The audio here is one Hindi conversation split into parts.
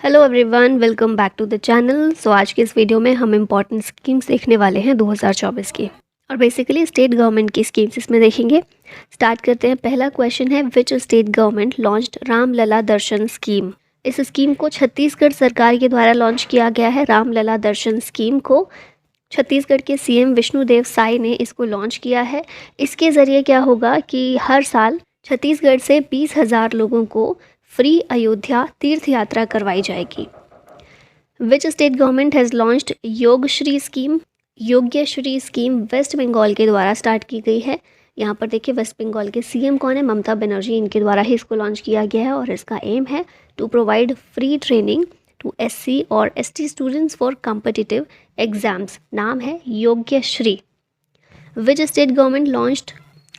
Hello everyone, welcome back to the channel. So आज के इस वीडियो में हम इम्पॉर्टेंट स्कीम्स देखने वाले हैं 2024 की, और बेसिकली स्टेट गवर्नमेंट की स्कीम्स इसमें देखेंगे। स्टार्ट करते हैं। पहला क्वेश्चन है, which state government launched Ramlala Darshan scheme. इस स्कीम को छत्तीसगढ़ सरकार के द्वारा लॉन्च किया गया है। रामलला दर्शन स्कीम को छत्तीसगढ़ के सीएम विष्णुदेव साय ने इसको लॉन्च किया है। इसके ज़रिए क्या होगा कि हर साल छत्तीसगढ़ से 20,000 लोगों को फ्री अयोध्या तीर्थ यात्रा करवाई जाएगी। Which state government has launched Yogashree scheme. Yogyashree scheme West Bengal के द्वारा स्टार्ट की गई है। यहाँ पर देखिए वेस्ट बंगाल के सीएम कौन है, ममता बनर्जी, इनके द्वारा ही इसको लॉन्च किया गया है। और इसका एम है to provide free training to SC और ST students for competitive exams. नाम है Yogyashree. Which state government launched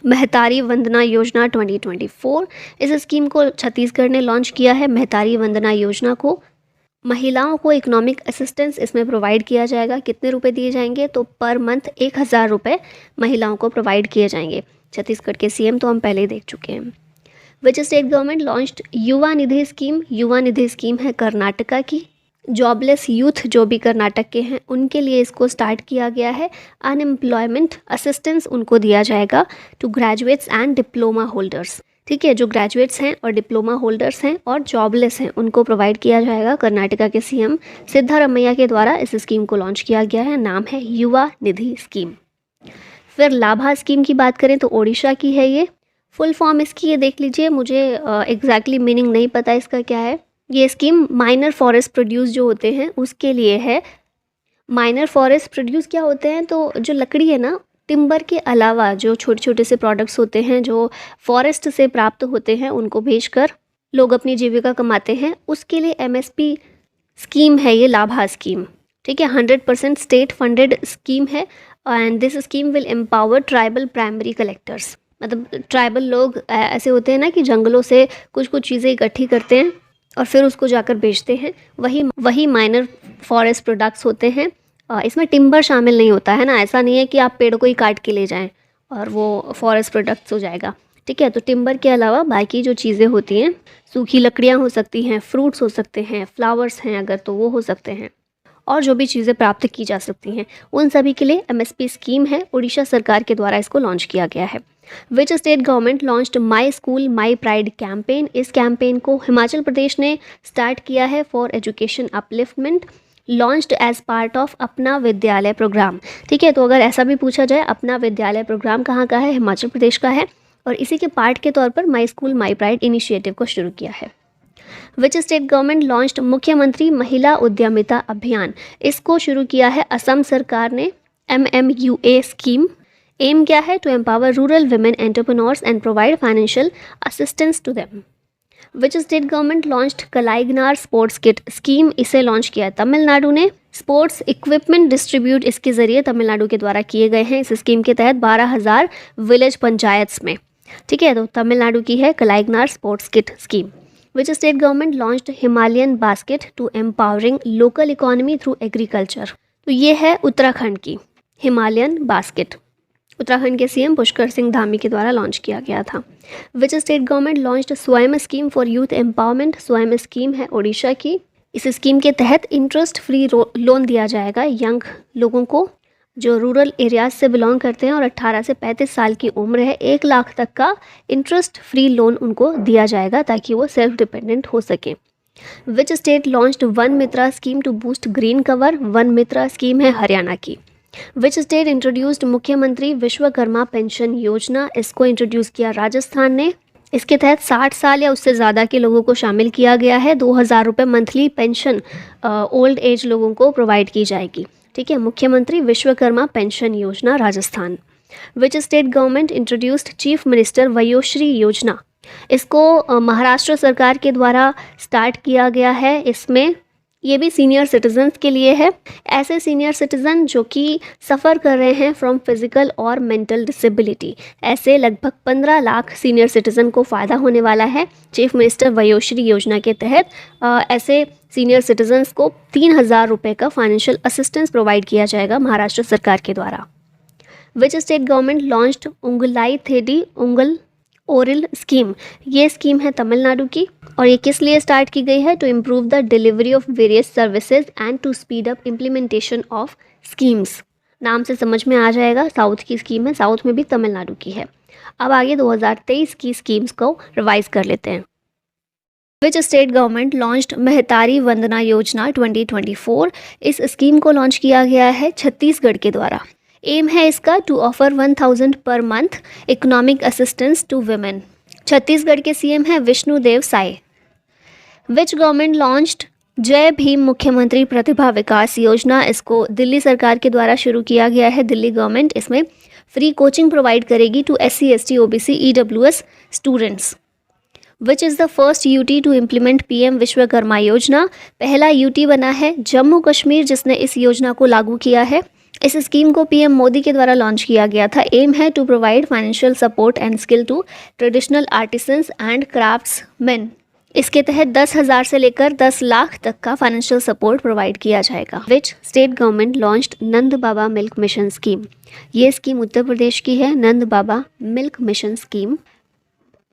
Mahatari Vandana योजना 2024। इस स्कीम को छत्तीसगढ़ ने लॉन्च किया है। महतारी वंदना योजना को महिलाओं को इकोनॉमिक असिस्टेंस इसमें प्रोवाइड किया जाएगा। कितने रुपए दिए जाएंगे, तो पर मंथ 1,000 रुपये महिलाओं को प्रोवाइड किए जाएंगे। छत्तीसगढ़ के सीएम तो हम पहले ही देख चुके हैं। विच स्टेट गवर्नमेंट लॉन्च्ड युवा निधि स्कीम। युवा निधि स्कीम है कर्नाटका की। जॉबलेस यूथ जो भी कर्नाटक के हैं उनके लिए इसको स्टार्ट किया गया है। अनएम्प्लॉयमेंट असिस्टेंस उनको दिया जाएगा to graduates and diploma holders. ठीक है, जो ग्रेजुएट्स हैं और डिप्लोमा होल्डर्स हैं और जॉबलेस हैं उनको प्रोवाइड किया जाएगा। कर्नाटका के सीएम सिद्धारमैया के द्वारा इस स्कीम को लॉन्च किया गया है। नाम है युवा निधि स्कीम। फिर लाभा स्कीम की बात करें तो ओडिशा की है ये। फुल फॉर्म इसकी ये देख लीजिए, मुझे एग्जैक्टली मीनिंग नहीं पता इसका क्या है। ये स्कीम माइनर फॉरेस्ट प्रोड्यूस जो होते हैं उसके लिए है। माइनर फॉरेस्ट प्रोड्यूस क्या होते हैं, तो जो लकड़ी है ना, टिम्बर के अलावा जो छोटे छोटे से प्रोडक्ट्स होते हैं जो फॉरेस्ट से प्राप्त होते हैं उनको बेचकर लोग अपनी जीविका कमाते हैं, उसके लिए MSP स्कीम है ये लाभा स्कीम। ठीक है, 100% स्टेट फंडेड स्कीम है। And this scheme will empower tribal primary collectors. मतलब ट्राइबल लोग ऐसे होते हैं ना कि जंगलों से कुछ कुछ चीज़ें इकट्ठी करते हैं और फिर उसको जाकर बेचते हैं, वही माइनर फॉरेस्ट प्रोडक्ट्स होते हैं। इसमें टिम्बर शामिल नहीं होता है ना, ऐसा नहीं है कि आप पेड़ को ही काट के ले जाएं और वो फॉरेस्ट प्रोडक्ट्स हो जाएगा। ठीक है, तो टिम्बर के अलावा बाकी जो चीज़ें होती हैं, सूखी लकड़ियाँ हो सकती हैं, फ्रूट्स हो सकते हैं, फ्लावर्स हैं अगर तो वो हो सकते हैं, और जो भी चीज़ें प्राप्त की जा सकती हैं उन सभी के लिए MSP स्कीम है। उड़ीसा सरकार के द्वारा इसको लॉन्च किया गया है। Which state government launched my school my pride campaign. इस कैंपेन को हिमाचल प्रदेश ने स्टार्ट किया है for education upliftment, launched as part of Apna Vidyalaya programme. ठीक है, तो अगर ऐसा भी पूछा जाए अपना विद्यालय प्रोग्राम कहाँ का है, हिमाचल प्रदेश का है, और इसी के पार्ट के तौर पर माई स्कूल माई प्राइड इनिशिएटिव को शुरू किया है। विच स्टेट गवर्नमेंट लॉन्च्ड मुख्यमंत्री महिला उद्यमिता अभियान। इसको शुरू किया है असम सरकार ने। MMUA scheme. एम क्या है, to empower rural women entrepreneurs and provide financial assistance to them. Which state government launched Kalaignar sports kit scheme. इसे लॉन्च किया है तमिलनाडु ने। स्पोर्ट्स इक्विपमेंट डिस्ट्रीब्यूट इसके ज़रिए तमिलनाडु के द्वारा किए गए हैं इस स्कीम के तहत 12,000 विलेज पंचायत्स में। ठीक है, तो तमिलनाडु की है Kalaignar sports kit scheme. Which state government launched Himalayan basket to empowering local economy through agriculture. तो ये है उत्तराखंड की हिमालयन बास्केट। उत्तराखंड के सीएम पुष्कर सिंह धामी के द्वारा लॉन्च किया गया था। विच स्टेट गवर्नमेंट लॉन्च्ड स्वयं स्कीम फॉर यूथ एम्पावरमेंट। स्वयं स्कीम है ओडिशा की। इस स्कीम के तहत इंटरेस्ट फ्री लोन दिया जाएगा यंग लोगों को जो रूरल एरियाज से बिलोंग करते हैं और 18 से 35 साल की उम्र है। 1 लाख तक का इंटरेस्ट फ्री लोन उनको दिया जाएगा ताकि वो सेल्फ डिपेंडेंट हो सकें। Which state launched Van Mitra scheme to boost green cover. Van Mitra scheme है हरियाणा की। विच स्टेट इंट्रोड्यूस्ड मुख्यमंत्री विश्वकर्मा पेंशन योजना। इसको इंट्रोड्यूस किया राजस्थान ने। इसके तहत 60 साल या उससे ज़्यादा के लोगों को शामिल किया गया है। 2,000 रुपये मंथली पेंशन ओल्ड एज लोगों को प्रोवाइड की जाएगी। ठीक है, मुख्यमंत्री विश्वकर्मा पेंशन योजना Rajasthan. Which state government introduced chief minister Vayoshree योजना। इसको महाराष्ट्र सरकार के द्वारा स्टार्ट किया गया है। इसमें ये भी सीनियर सिटीजन्स के लिए है। ऐसे सीनियर सिटीज़न जो कि सफ़र कर रहे हैं फ्रॉम फिजिकल और मेंटल डिसेबिलिटी, ऐसे लगभग 15 लाख सीनियर सिटीज़न को फ़ायदा होने वाला है चीफ मिनिस्टर वयोश्री योजना के तहत। ऐसे सीनियर सिटीजन्स को 3,000 रुपये का फाइनेंशियल असिस्टेंस प्रोवाइड किया जाएगा महाराष्ट्र सरकार के द्वारा। Which state government launched Ungalai Thedi ओरल स्कीम, ये स्कीम है तमिलनाडु की और ये किस लिए स्टार्ट की गई है? To improve the delivery of various services and to speed up implementation of schemes. नाम से समझ में आ जाएगा, साउथ की स्कीम है, साउथ में भी तमिलनाडु की है। अब आगे 2023 की स्कीम्स को रिवाइज कर लेते हैं। विच state government launched Mahatari Vandana योजना 2024? इस स्कीम को लॉन्च किया गया है छत्तीसगढ़ के द्वारा। एम है इसका to offer 1000 per month economic assistance to women. Chhattisgarh के सीएम हैं Vishnudeo Sai. Which government launched Jai Bhim मुख्यमंत्री प्रतिभा विकास योजना? इसको दिल्ली सरकार के द्वारा शुरू किया गया है। दिल्ली गवर्नमेंट इसमें फ्री कोचिंग प्रोवाइड करेगी to SC ST OBC EWS students. Which is the first UT to implement PM Vishwakarma Yojana? पहला UT बना है जम्मू कश्मीर जिसने इस योजना को लागू किया है। इस स्कीम को PM मोदी के द्वारा लॉन्च किया गया था। एम है to provide financial support and skill to traditional artisans and craftsman. इसके तहत 10,000 से लेकर 10 लाख तक का फाइनेंशियल सपोर्ट प्रोवाइड किया जाएगा। Which state government launched Nand Baba milk mission scheme? ये स्कीम उत्तर प्रदेश की है, नंद बाबा मिल्क मिशन स्कीम।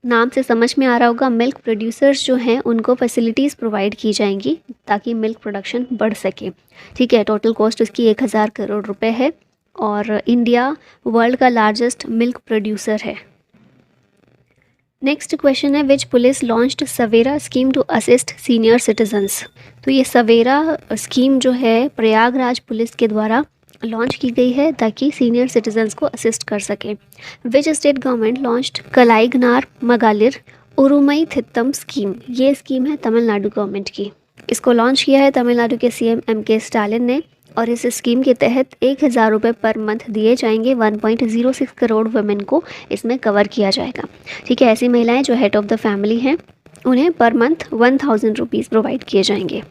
नाम से समझ में आ रहा होगा, मिल्क प्रोड्यूसर्स जो हैं उनको फैसिलिटीज़ प्रोवाइड की जाएंगी ताकि मिल्क प्रोडक्शन बढ़ सके। ठीक है, टोटल कॉस्ट उसकी 1000 करोड़ रुपए है और इंडिया वर्ल्ड का लार्जेस्ट मिल्क प्रोड्यूसर है। नेक्स्ट क्वेश्चन है which police launched Savera scheme to assist senior citizens? तो ये सवेरा स्कीम जो है प्रयागराज पुलिस के द्वारा लॉन्च की गई है ताकि सीनियर सिटीजन्स को असिस्ट कर सके। Which state government launched Kalaignar Magalir Urimai Thittam scheme? ये स्कीम है तमिलनाडु गवर्नमेंट की। इसको लॉन्च किया है तमिलनाडु के CM MK स्टालिन ने और इस स्कीम के तहत 1000 रुपये पर मंथ दिए जाएंगे। 1.06 करोड़ वुमेन को इसमें कवर किया जाएगा। ठीक है, ऐसी महिलाएं जो हेड ऑफ द फैमिली हैं उन्हें पर मंथ 1000 रुपीज़ प्रोवाइड किए जाएंगे।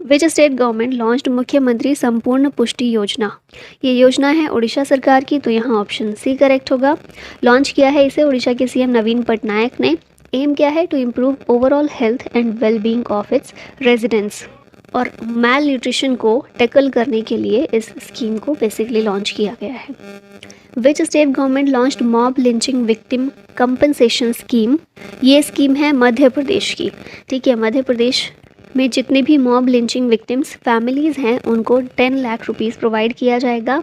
विच स्टेट गवर्नमेंट लॉन्च्ड मुख्यमंत्री संपूर्ण पुष्टि योजना? ये योजना है उड़ीसा सरकार की, तो यहाँ ऑप्शन C करेक्ट होगा। लॉन्च किया है इसे उड़ीसा के CM नवीन पटनायक ने। एम क्या है? To improve overall health and wellbeing of its residents और मैल न्यूट्रिशन को टैकल करने के लिए इस स्कीम को बेसिकली लॉन्च किया गया है। Which state government launched mob lynching victim compensation scheme? ये स्कीम है मध्य प्रदेश की। ठीक है, मध्य प्रदेश में जितने भी मॉब लिंचिंग विक्टिम्स फैमिलीज़ हैं उनको 10 लाख रुपीज़ प्रोवाइड किया जाएगा।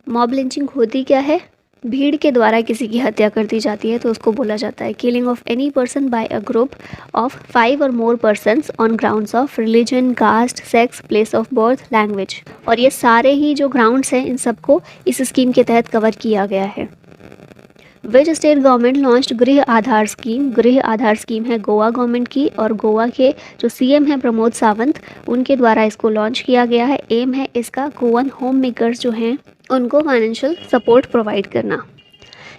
मॉब लिंचिंग होती क्या है? भीड़ के द्वारा किसी की हत्या कर दी जाती है तो उसको बोला जाता है killing of any person by a group of 5 और more persons on grounds of religion, caste, sex, place of birth, language. और ये सारे ही जो ग्राउंड्स हैं इन सबको इस स्कीम के तहत कवर किया गया है। विच स्टेट गवर्नमेंट लॉन्च्ड गृह आधार स्कीम? गृह आधार स्कीम है गोवा गवर्नमेंट की और गोवा के जो CM हैं प्रमोद सावंत उनके द्वारा इसको लॉन्च किया गया है। एम है इसका गोवन होम मेकर्स जो हैं उनको फाइनेंशियल सपोर्ट प्रोवाइड करना।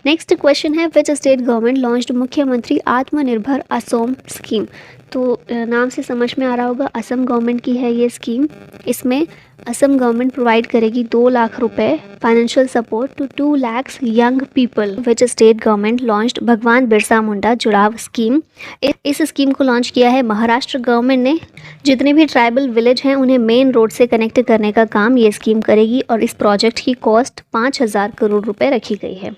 नेक्स्ट क्वेश्चन है विच स्टेट गवर्नमेंट लॉन्च्ड मुख्यमंत्री आत्मनिर्भर असम स्कीम? तो नाम से समझ में आ रहा होगा, असम गवर्नमेंट की है ये स्कीम। इसमें असम गवर्नमेंट प्रोवाइड करेगी 2 लाख रुपए financial support to 2 lakh young people. Which state government launched Bhagwan Birsa मुंडा जुड़ाव स्कीम? इस स्कीम को लॉन्च किया है महाराष्ट्र गवर्नमेंट ने। जितने भी ट्राइबल विलेज हैं उन्हें मेन रोड से कनेक्ट करने का काम ये स्कीम करेगी और इस प्रोजेक्ट की कॉस्ट 5000 करोड़ रुपए रखी गई है।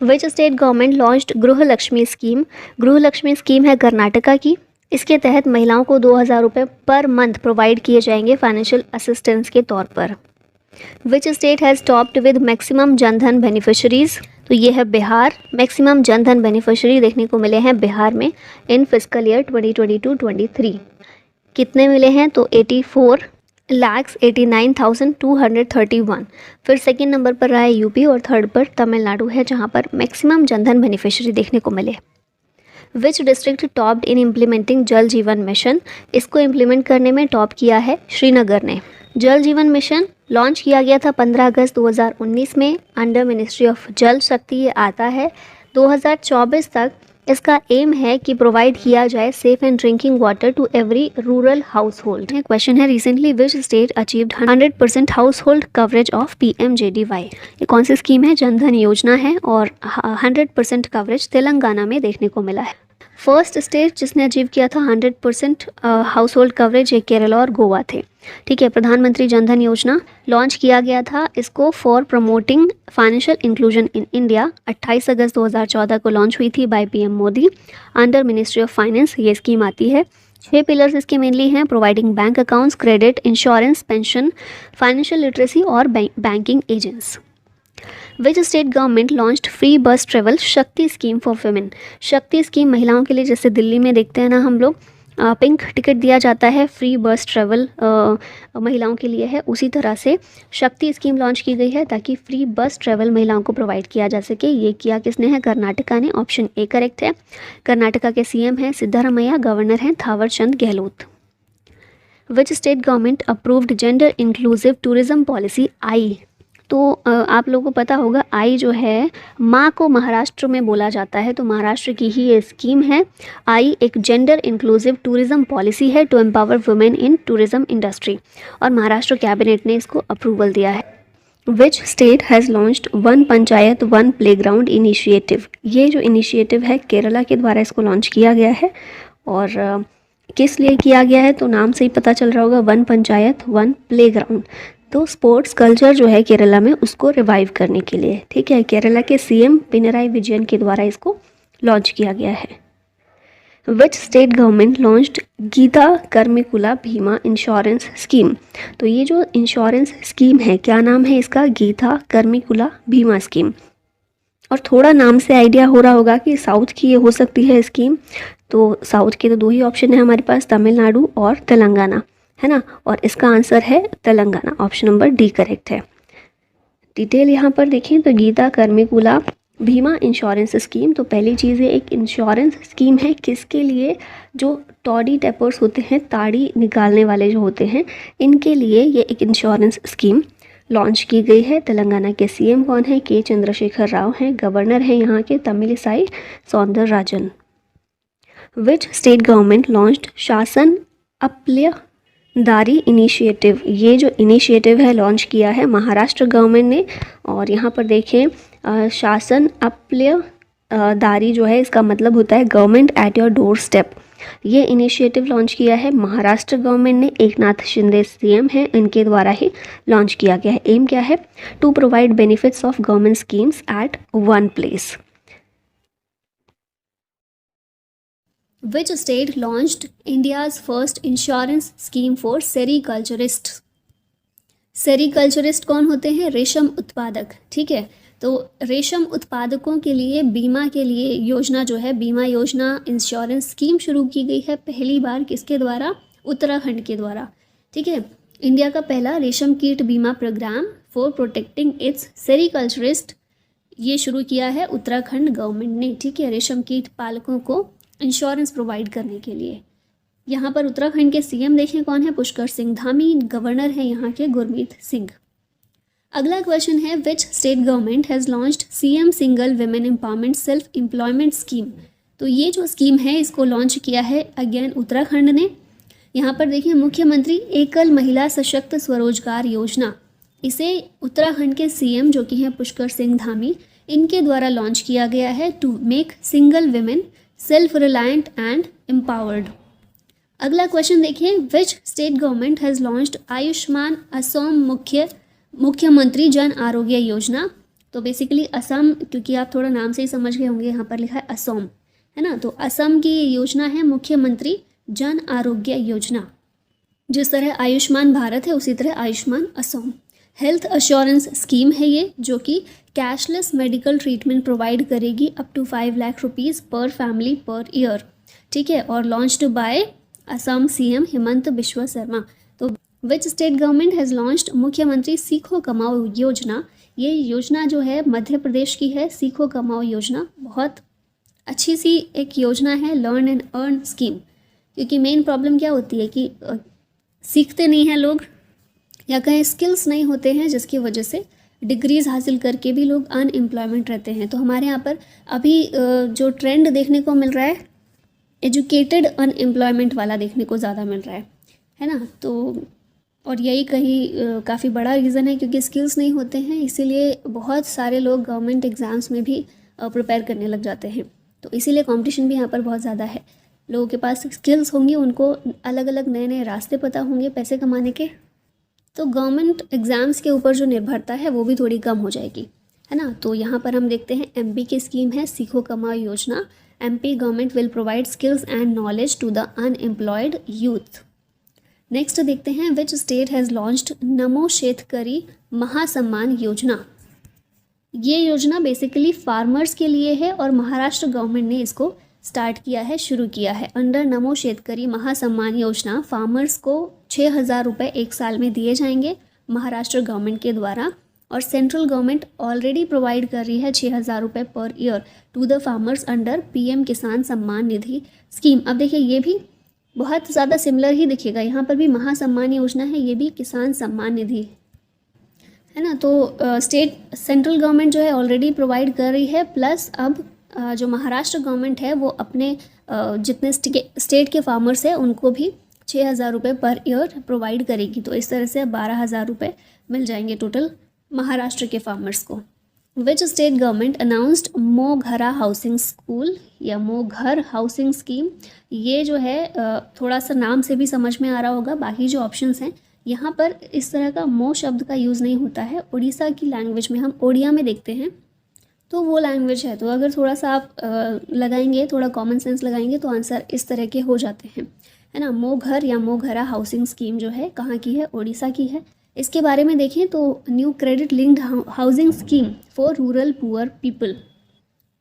विच स्टेट गवर्नमेंट लॉन्च्ड गृह लक्ष्मी स्कीम? गृह लक्ष्मी स्कीम है कर्नाटका की। इसके तहत महिलाओं को 2000 रुपये पर मंथ प्रोवाइड किए जाएंगे फाइनेंशियल असिस्टेंस के तौर पर। विच state has topped with maximum Jan Dhan beneficiaries? तो ये है बिहार। मैक्सिमम जनधन बेनिफिशरी देखने को मिले हैं बिहार में इन फिजिकल ईयर 2022-23। कितने मिले हैं? तो 84,89,231। फिर सेकेंड नंबर पर रहा है यूपी और थर्ड पर तमिलनाडु है जहाँ पर मैक्सिमम जनधन बेनिफिशरी देखने को मिले। Which district topped in implementing जल जीवन मिशन? इसको इम्प्लीमेंट करने में टॉप किया है श्रीनगर ने। जल जीवन मिशन लॉन्च किया गया था 15 अगस्त 2019 में अंडर मिनिस्ट्री ऑफ जल शक्ति। ये आता है 2024 तक। इसका एम है कि प्रोवाइड किया जाए safe and drinking water to every rural household. Question है recently which state achieved 100% household coverage of PMJDY? ये कौन सी स्कीम है? जनधन योजना है और 100% कवरेज तेलंगाना में देखने को मिला है। फर्स्ट स्टेट जिसने अचीव किया था 100% हाउस होल्ड कवरेज, ये केरला और गोवा थे। ठीक है, प्रधानमंत्री जनधन योजना लॉन्च किया गया था इसको for promoting financial inclusion in India. 28 अगस्त 2014 को लॉन्च हुई थी by PM Modi under ministry of finance. ये स्कीम आती है। 6 पिलर्स इसके मेनली हैं: providing bank accounts, credit, insurance, pension, financial literacy और banking agents. Which state government launched free bus travel Shakti scheme for women. Shakti scheme महिलाओं के लिए, जैसे दिल्ली में देखते हैं ना हम लोग पिंक टिकट दिया जाता है, फ्री बस ट्रेवल महिलाओं के लिए है, उसी तरह से शक्ति स्कीम लॉन्च की गई है ताकि फ्री बस ट्रेवल महिलाओं को प्रोवाइड किया जा सके। ये किया किसने है? कर्नाटका ने। ऑप्शन ए करेक्ट है। कर्नाटका के सीएम हैं सिद्धारमैया, गवर्नर हैं Thawar Chand Gehlot. Which state government approved gender inclusive tourism policy आई। तो आप लोगों को पता होगा आई जो है माँ को महाराष्ट्र में बोला जाता है, तो महाराष्ट्र की ही ये स्कीम है। आई एक जेंडर इंक्लूसिव टूरिज्म पॉलिसी है to empower women in tourism industry, और महाराष्ट्र कैबिनेट ने इसको अप्रूवल दिया है। Which state has launched one panchayat one playground initiative. ये जो इनिशिएटिव है केरला के द्वारा इसको लॉन्च किया गया है। और किस लिए किया गया है? तो नाम से ही पता चल रहा होगा, वन पंचायत वन प्लेग्राउंड। तो स्पोर्ट्स कल्चर जो है केरला में उसको रिवाइव करने के लिए। ठीक है, केरला के सीएम पिनराई विजयन के द्वारा इसको लॉन्च किया गया है। विच स्टेट गवर्नमेंट लॉन्च्ड गीता कर्मिकुला बीमा इंश्योरेंस स्कीम। तो ये जो इंश्योरेंस स्कीम है, क्या नाम है इसका? गीता कर्मिकुला बीमा स्कीम। और थोड़ा नाम से आइडिया हो रहा होगा कि साउथ की ये हो सकती है स्कीम। तो साउथ के तो 2 ही ऑप्शन है हमारे पास, तमिलनाडु और तेलंगाना, है ना। और इसका आंसर है Telangana. Option number D correct है। डिटेल यहाँ पर देखें तो गीता कर्मिकुला बीमा इंश्योरेंस स्कीम, तो पहली चीज़ ये एक इंश्योरेंस स्कीम है किसके लिए? जो टॉडी टेपर्स होते हैं, ताड़ी निकालने वाले जो होते हैं, इनके लिए ये एक इंश्योरेंस स्कीम लॉन्च की गई है। तेलंगाना के सीएम कौन है? के चंद्रशेखर राव हैं। गवर्नर हैं यहाँ के तमिलिसाई सौंदरराजन। विच स्टेट गवर्नमेंट लॉन्च्ड शासन अपलयदारी इनिशिएटिव। ये जो इनिशिएटिव है लॉन्च किया है महाराष्ट्र गवर्नमेंट ने। और यहाँ पर देखें शासन अपलयदारी जो है इसका मतलब होता है government at your door step. ये इनिशिएटिव लॉन्च किया है महाराष्ट्र गवर्नमेंट ने। एकनाथ शिंदे सीएम हैं, इनके द्वारा ही लॉन्च किया गया है। एम क्या है? To provide benefits of government schemes at one place. Which state launched India's first insurance scheme for sericulturists? Sericulturist कौन होते हैं? रेशम उत्पादक। ठीक है, तो रेशम उत्पादकों के लिए बीमा के लिए योजना जो है, बीमा योजना इंश्योरेंस स्कीम शुरू की गई है पहली बार। किसके द्वारा? उत्तराखंड के द्वारा। ठीक है, इंडिया का पहला रेशम कीट बीमा प्रोग्राम फॉर प्रोटेक्टिंग इट्स सेरिकल्चरिस्ट ये शुरू किया है उत्तराखंड गवर्नमेंट ने। ठीक है, रेशम कीट पालकों को इंश्योरेंस प्रोवाइड करने के लिए। यहाँ पर उत्तराखंड के सीएम देखें कौन है? पुष्कर सिंह धामी। गवर्नर हैं यहाँ के गुरमीत सिंह। अगला क्वेश्चन है which state government has launched CM single women empowerment self employment scheme. तो ये जो स्कीम है इसको लॉन्च किया है अगेन उत्तराखंड ने। यहाँ पर देखिए मुख्यमंत्री एकल महिला सशक्त स्वरोजगार योजना, इसे उत्तराखंड के सीएम जो कि हैं पुष्कर सिंह धामी, इनके द्वारा लॉन्च किया गया है to make single women self reliant and empowered. अगला क्वेश्चन देखिए which state government has launched Ayushman Assam Mukhyamantri Jan Arogya Yojana. तो बेसिकली असम, क्योंकि आप थोड़ा नाम से ही समझ गए होंगे, यहाँ पर लिखा है असम, है ना। तो असम की योजना है मुख्यमंत्री जन आरोग्य योजना। जिस तरह आयुष्मान भारत है उसी तरह Ayushman Assam. Health assurance scheme है ये, जो कि कैशलेस मेडिकल ट्रीटमेंट प्रोवाइड करेगी अप टू 5 लाख रुपीज़ पर फैमिली पर ईयर। ठीक है, और launched by Assam CM Himanta Biswa Sarma. तो which state government has launched Mukhyamantri Sikho Kamao योजना। ये योजना जो है मध्य प्रदेश की है, सीखो कमाओ योजना। बहुत अच्छी सी एक योजना है, लर्न एंड अर्न स्कीम। क्योंकि मेन प्रॉब्लम क्या होती है कि सीखते नहीं हैं लोग, या कहीं स्किल्स नहीं होते हैं, जिसकी वजह से डिग्रीज़ हासिल करके भी लोग अनएम्प्लॉयमेंट रहते हैं। तो हमारे यहाँ पर अभी जो ट्रेंड देखने को मिल रहा है एजुकेटेड अनएम्प्लॉयमेंट वाला देखने को ज़्यादा मिल रहा है ना। तो और यही कहीं काफ़ी बड़ा रीज़न है, क्योंकि स्किल्स नहीं होते हैं, इसीलिए बहुत सारे लोग गवर्नमेंट एग्ज़ाम्स में भी प्रिपेयर करने लग जाते हैं। तो इसीलिए कंपटीशन भी यहाँ पर बहुत ज़्यादा है। लोगों के पास स्किल्स होंगी, उनको अलग अलग नए नए रास्ते पता होंगे पैसे कमाने के, तो गवर्नमेंट एग्ज़ाम्स के ऊपर जो निर्भरता है वो भी थोड़ी कम हो जाएगी, है ना। तो यहाँ पर हम देखते हैं एमपी की स्कीम है Seekho Kamao Yojana. MP government will provide skills and knowledge to the unemployed youth. Next देखते हैं विच स्टेट हैज़ लॉन्च्ड नमो शेतकरी महासम्मान योजना। ये योजना बेसिकली फार्मर्स के लिए है और महाराष्ट्र गवर्नमेंट ने इसको स्टार्ट किया है, शुरू किया है। अंडर नमो शेतकरी महासम्मान योजना फार्मर्स को 6,000 रुपये एक साल में दिए जाएंगे महाराष्ट्र गवर्नमेंट के द्वारा, और सेंट्रल गवर्नमेंट ऑलरेडी प्रोवाइड कर रही है 6,000 रुपये per year to the farmers under PM Kisan Samman Nidhi scheme. अब देखिए ये भी बहुत ज़्यादा सिमिलर ही दिखेगा, यहाँ पर भी महासम्मान योजना है, ये भी किसान सम्मान निधि है ना। तो स्टेट सेंट्रल गवर्नमेंट जो है ऑलरेडी प्रोवाइड कर रही है, प्लस अब जो महाराष्ट्र गवर्नमेंट है वो अपने जितने स्टेट के फार्मर्स हैं उनको भी 6,000 रुपये पर ईयर प्रोवाइड करेगी। तो इस तरह से 12,000 रुपये मिल जाएंगे टोटल महाराष्ट्र के फार्मर्स को। विच स्टेट गवर्नमेंट अनाउंस्ड मोघरा हाउसिंग स्कूल या मोघर हाउसिंग स्कीम। ये जो है थोड़ा सा नाम से भी समझ में आ रहा होगा, बाकी जो ऑप्शंस हैं यहाँ पर इस तरह का मो शब्द का यूज़ नहीं होता है। उड़ीसा की लैंग्वेज में हम ओडिया में देखते हैं तो वो लैंग्वेज है, तो अगर थोड़ा सा आप लगाएंगे, थोड़ा कॉमन सेंस लगाएंगे तो आंसर इस तरह के हो जाते हैं, है ना। मोघर या मोघरा हाउसिंग स्कीम जो है कहाँ की है, उड़ीसा की है। इसके बारे में देखें तो new credit linked housing scheme for rural poor people,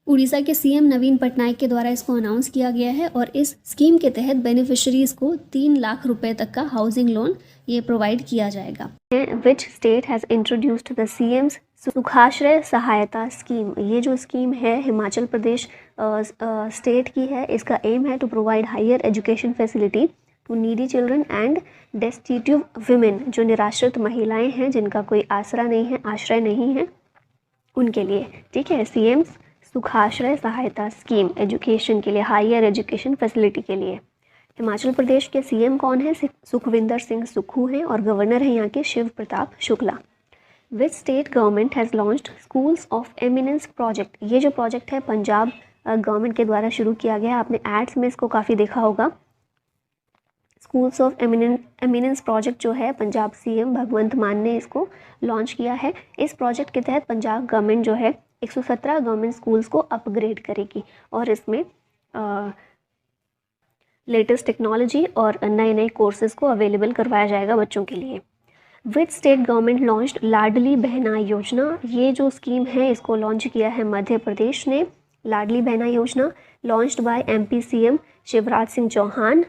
Orissa के सीएम नवीन पटनायक के द्वारा इसको अनाउंस किया गया है, और इस स्कीम के तहत बेनिफिशरीज को 3 लाख रुपए तक का हाउसिंग लोन ये प्रोवाइड किया जाएगा। Which state has introduced the CM's Sukhashray Sahayata scheme. ये जो स्कीम है हिमाचल प्रदेश स्टेट की है। इसका एम है to provide higher education facility to needy children and destitute women, जो निराश्रित महिलाएं हैं जिनका कोई आसरा नहीं है, आश्रय नहीं है, उनके लिए। ठीक है, CM's Sukhashray Sahayata scheme education के लिए, हायर एजुकेशन फैसिलिटी के लिए। हिमाचल प्रदेश के सीएम कौन है, सुखविंदर सिंह सुक्खू हैं, और गवर्नर हैं यहाँ के Shiv Pratap Shukla. Which state government has launched schools of eminence project. ये जो प्रोजेक्ट है पंजाब गवर्नमेंट के द्वारा शुरू किया गया है, आपने एड्स में इसको काफ़ी देखा होगा। स्कूल्स ऑफ एमिनेंस प्रोजेक्ट जो है पंजाब सीएम भगवंत मान ने इसको लॉन्च किया है। इस प्रोजेक्ट के तहत पंजाब गवर्नमेंट जो है 117 गवर्नमेंट स्कूल्स को अपग्रेड करेगी, और इसमें लेटेस्ट टेक्नोलॉजी और नए नए कोर्सेज़ को अवेलेबल करवाया जाएगा बच्चों के लिए। विच स्टेट गवर्नमेंट लॉन्च्ड लाडली बहना योजना। ये जो स्कीम है इसको लॉन्च किया है मध्य प्रदेश ने। Ladli Behna Yojana launched by MP CM Shivraj Singh Chouhan,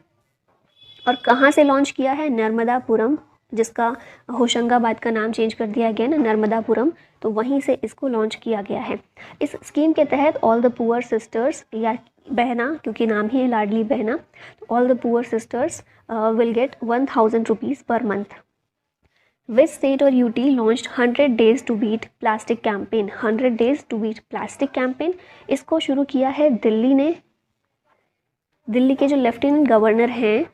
और कहाँ से लॉन्च किया है, नर्मदापुरम, जिसका होशंगाबाद का नाम चेंज कर दिया गया ना, नर्मदापुरम, तो वहीं से इसको लॉन्च किया गया है। इस स्कीम के तहत ऑल द पुअर सिस्टर्स, या बहना क्योंकि नाम ही है लाडली बहना, तो all the poor sisters will get 1,000 rupees per month. Which state और UT launched 100 days to beat plastic campaign. 100 days to beat plastic campaign इसको शुरू किया है दिल्ली ने। दिल्ली के जो लेफ्टिनेंट गवर्नर हैं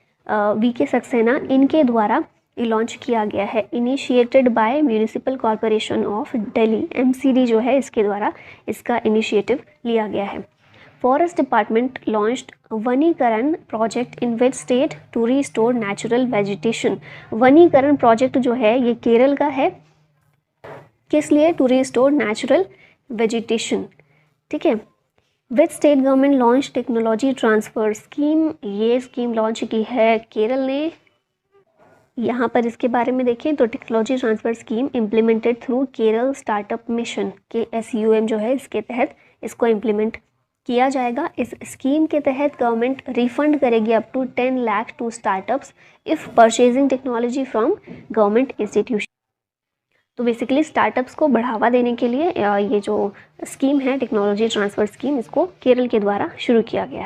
वीके सक्सेना, इनके द्वारा ये लॉन्च किया गया है। Initiated by municipal corporation of Delhi, MCD जो है इसके द्वारा इसका इनिशिएटिव लिया गया है। Forest department launched Vanikaran project in which state to restore natural vegetation. Vanikaran project जो है ये केरल का है, किस लिए, टू रिस्टोर नेचुरल वेजिटेशन। ठीक है। Which state government launch technology transfer scheme. ये स्कीम लॉन्च की है केरल ने। यहाँ पर इसके बारे में देखें तो technology transfer scheme implemented through Kerala startup mission, KSUM जो है इसके तहत इसको इम्प्लीमेंट किया जाएगा। इस स्कीम के तहत गवर्नमेंट रिफंड करेगी up to 10 lakh to startups if purchasing technology from government institution. तो बेसिकली स्टार्टअप्स को बढ़ावा देने के लिए ये जो स्कीम है टेक्नोलॉजी ट्रांसफ़र स्कीम, इसको केरल के द्वारा शुरू किया गया है।